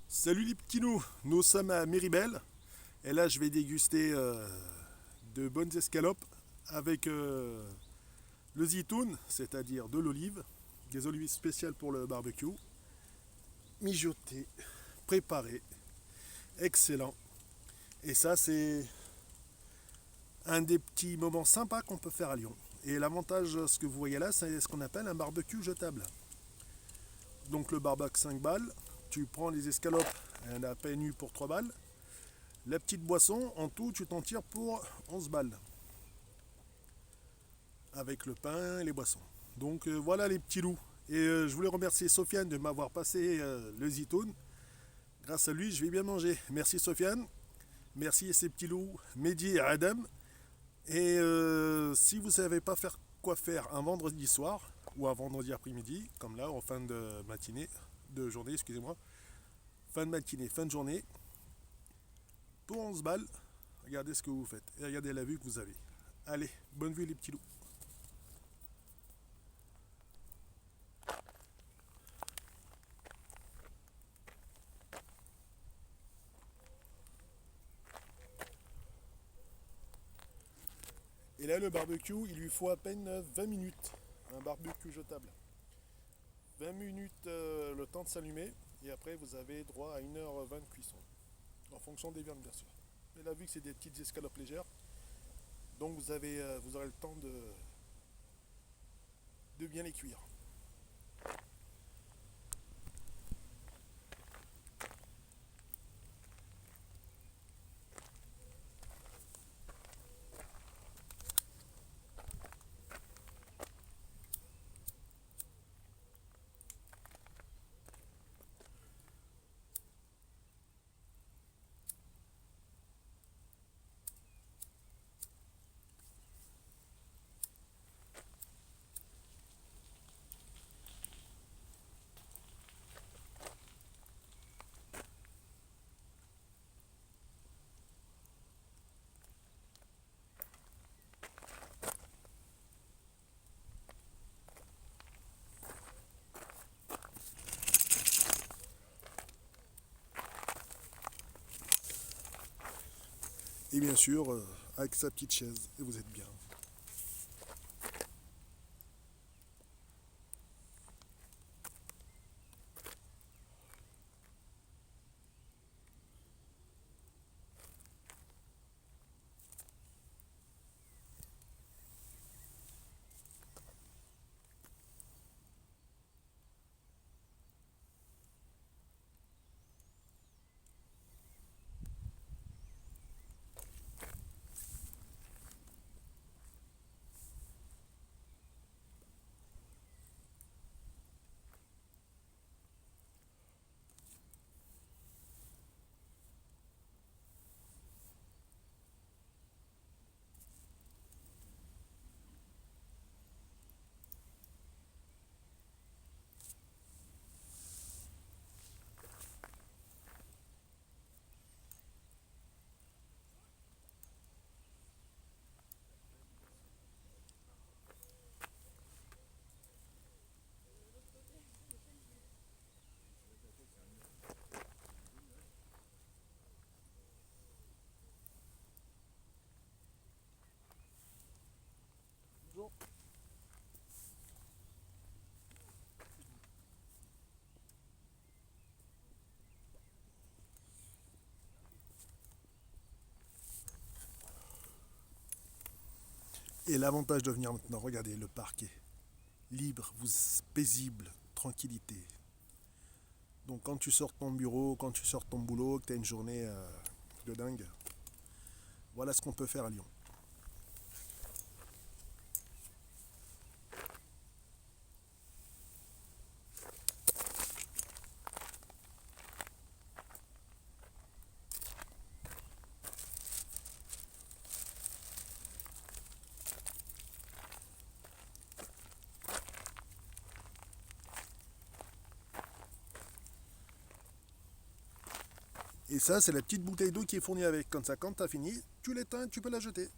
Salut les petits loups, nous sommes à Méribel et là je vais déguster de bonnes escalopes avec le zitoun, c'est-à-dire de l'olive, des olives spéciales pour le barbecue, mijotées, préparées, excellent. Et ça c'est un des petits moments sympas qu'on peut faire à Lyon. Et l'avantage, ce que vous voyez là, c'est ce qu'on appelle un barbecue jetable. Donc le barbecue 5 balles, tu prends les escalopes, elle a à peine eu pour 3 balles. La petite boisson, en tout, tu t'en tires pour 11 balles. Avec le pain et les boissons. Donc voilà les petits loups. Et je voulais remercier Sofiane de m'avoir passé le zitoun. Grâce à lui, je vais bien manger. Merci Sofiane. Merci à ces petits loups, Mehdi et Adam. Et si vous ne savez pas faire quoi faire un vendredi soir ou un vendredi après-midi, comme là en fin de matinée, de journée, excusez-moi, fin de matinée, fin de journée, pour 11 balles, regardez ce que vous faites et regardez la vue que vous avez. Allez, bonne vue les petits loups. Et là, le barbecue, il lui faut à peine 20 minutes. Un barbecue jetable. 20 minutes le temps de s'allumer. Et après, vous avez droit à 1h20 de cuisson. En fonction des viandes, bien sûr. Mais là, vu que c'est des petites escalopes légères, donc vous aurez le temps de bien les cuire. Et bien sûr, avec sa petite chaise. Et vous êtes bien. Bonjour. Et l'avantage de venir maintenant, regardez le parquet. Libre, vous, paisible, tranquillité. Donc quand tu sors de ton bureau, quand tu sors de ton boulot, que tu as une journée de dingue, voilà ce qu'on peut faire à Lyon. Et ça, c'est la petite bouteille d'eau qui est fournie avec. Comme ça, quand tu as fini, tu l'éteins, tu peux la jeter.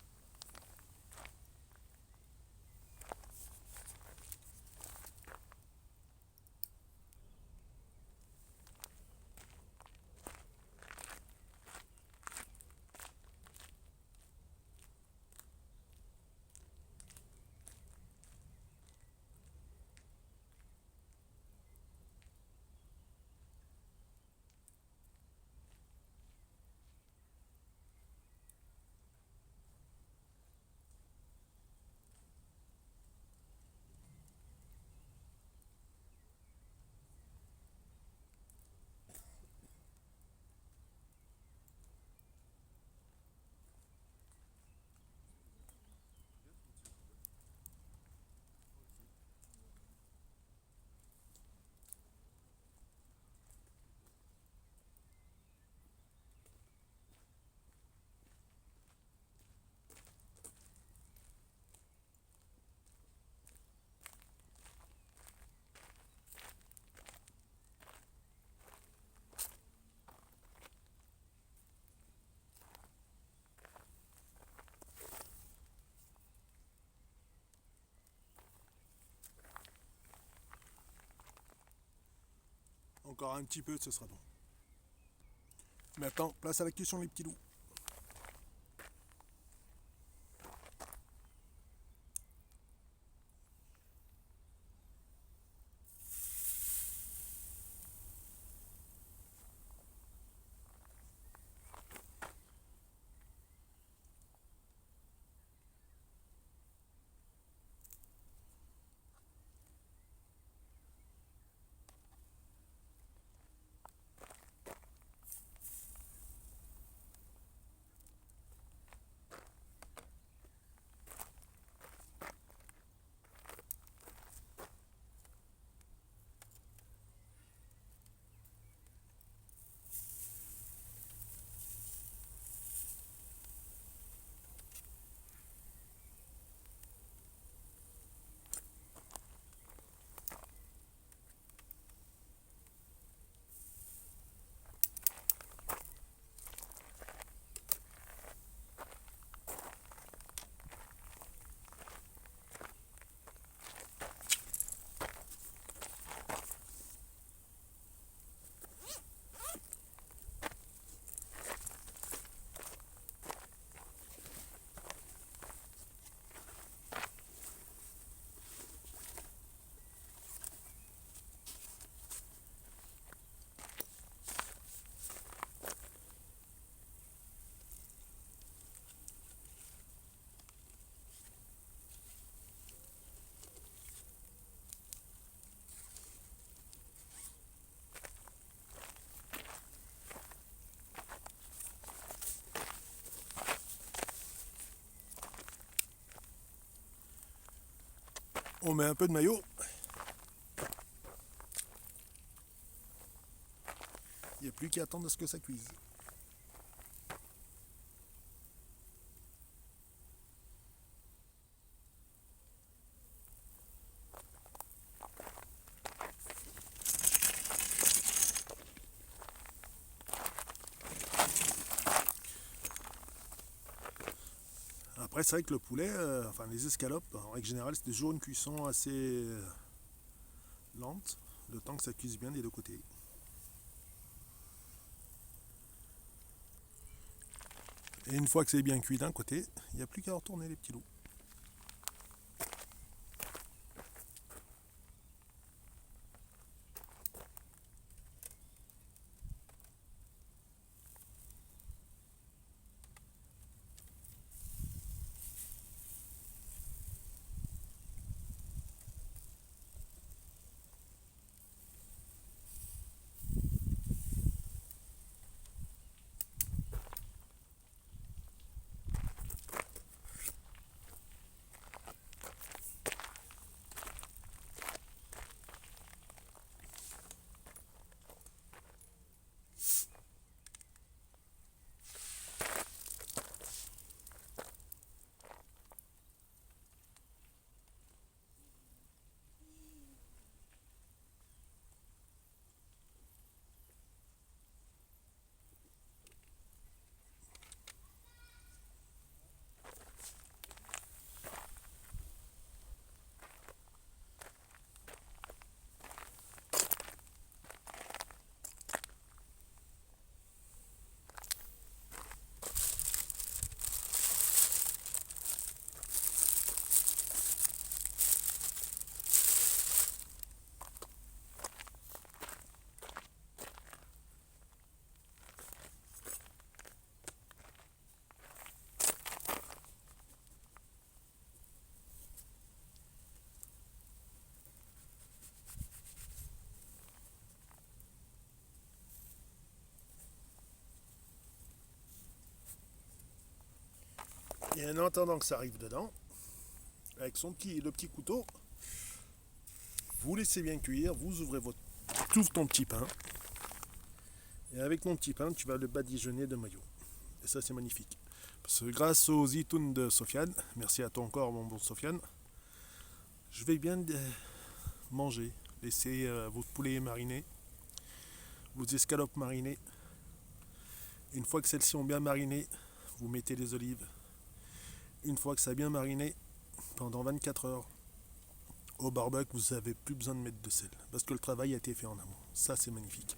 Encore un petit peu, ce sera bon. Maintenant, place à la cuisson les petits loups. On met un peu de maillot. Il n'y a plus qu'à attendre à ce que ça cuise. Après, c'est vrai que le poulet, enfin les escalopes, en règle générale, c'est toujours une cuisson assez lente, le temps que ça cuise bien des deux côtés. Et une fois que c'est bien cuit d'un côté, il n'y a plus qu'à retourner les petits loups. Et en attendant que ça arrive dedans, avec le petit couteau, vous laissez bien cuire, vous ouvrez tu ouvres ton petit pain, et avec mon petit pain, tu vas le badigeonner de maillot. Et ça, c'est magnifique. Parce que grâce aux zitoun de Sofiane, merci à toi encore, mon bon Sofiane, je vais bien manger, laisser vos poulets marinés, vos escalopes marinées. Une fois que celles-ci ont bien mariné, vous mettez les olives. Une fois que ça a bien mariné, pendant 24 heures, Au barbecue, vous n'avez plus besoin de mettre de sel parce que le travail a été fait en amont. Ça, c'est magnifique.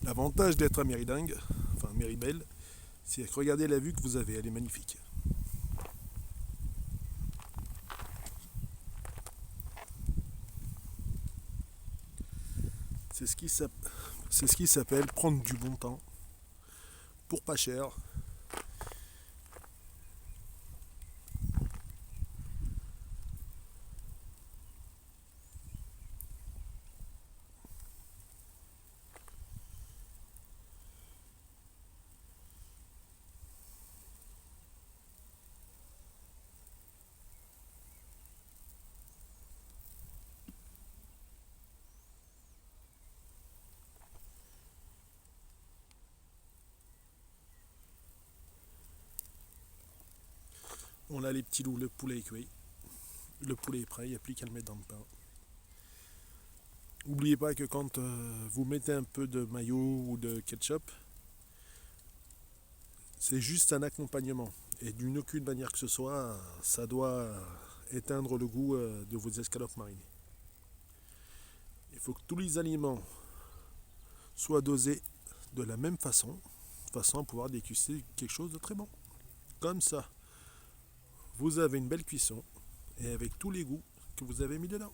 L'avantage d'être à Méridingue, enfin Méribel, c'est que regardez la vue que vous avez, elle est magnifique. C'est ce qui s'appelle prendre du bon temps pour pas cher. On a les petits loups, le poulet est cuit. Le poulet est prêt, il n'y a plus qu'à le mettre dans le pain. N'oubliez pas que quand vous mettez un peu de mayo ou de ketchup, c'est juste un accompagnement. Et d'une aucune manière que ce soit, ça doit éteindre le goût de vos escalopes marinées. Il faut que tous les aliments soient dosés de la même façon, de façon à pouvoir déguster quelque chose de très bon. Comme ça, vous avez une belle cuisson et avec tous les goûts que vous avez mis dedans.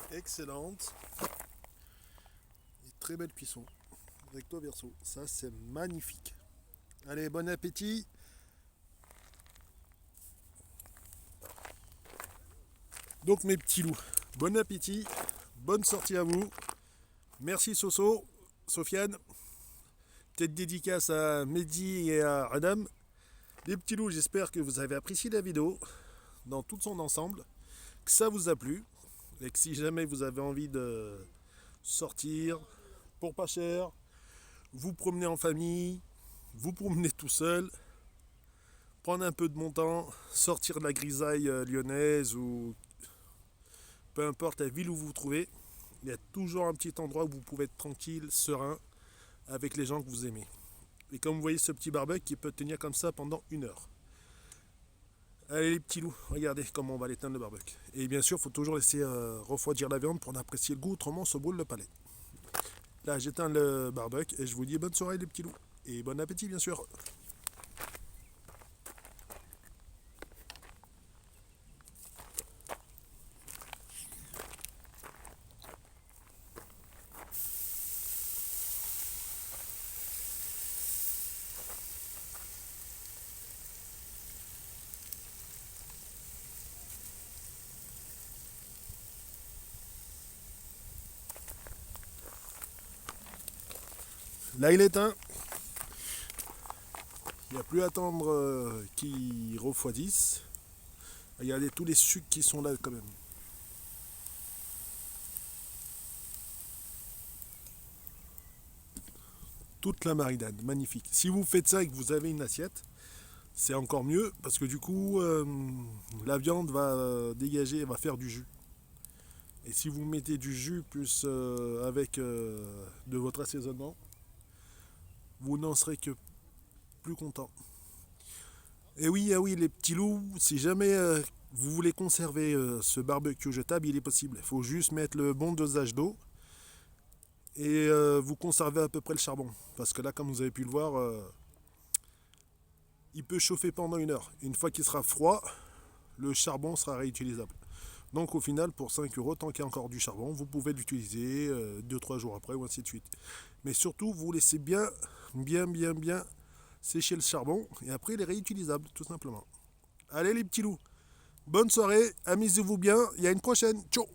Excellente et très belle cuisson. recto verso. Ça, c'est magnifique. Allez, bon appétit. Donc mes petits loups, bon appétit, bonne sortie à vous. Merci Soso, Sofiane. Petite dédicace à Mehdi et à Adam. Les petits loups, j'espère que vous avez apprécié la vidéo dans tout son ensemble, que ça vous a plu et que si jamais vous avez envie de sortir pour pas cher, vous promener en famille, vous promener tout seul, prendre un peu de mon temps, sortir de la grisaille lyonnaise ou peu importe la ville où vous vous trouvez, il y a toujours un petit endroit où vous pouvez être tranquille, serein, avec les gens que vous aimez. Et comme vous voyez ce petit barbecue qui peut tenir comme ça pendant 1 heure. Allez les petits loups, regardez comment on va l'éteindre le barbecue. Et bien sûr, il faut toujours laisser refroidir la viande pour en apprécier le goût, autrement on se brûle le palais. Là, j'éteins le barbecue et je vous dis bonne soirée les petits loups. Et bon appétit bien sûr. Là, il est éteint. Il n'y a plus à attendre qu'il refroidisse. Regardez tous les sucres qui sont là quand même. Toute la marinade, magnifique. Si vous faites ça et que vous avez une assiette, c'est encore mieux parce que du coup, la viande va dégager, va faire du jus. Et si vous mettez du jus plus avec de votre assaisonnement, vous n'en serez que plus content. Et oui, ah oui, les petits loups, si jamais vous voulez conserver ce barbecue jetable, il est possible. Il faut juste mettre le bon dosage d'eau et vous conservez à peu près le charbon. Parce que là, comme vous avez pu le voir, il peut chauffer pendant 1 heure. Une fois qu'il sera froid, le charbon sera réutilisable. Donc au final, pour 5 euros, tant qu'il y a encore du charbon, vous pouvez l'utiliser 2-3 jours après ou ainsi de suite. Mais surtout, vous laissez bien sécher le charbon et après il est réutilisable, tout simplement. Allez les petits loups, bonne soirée, amusez-vous bien, il y a une prochaine, ciao.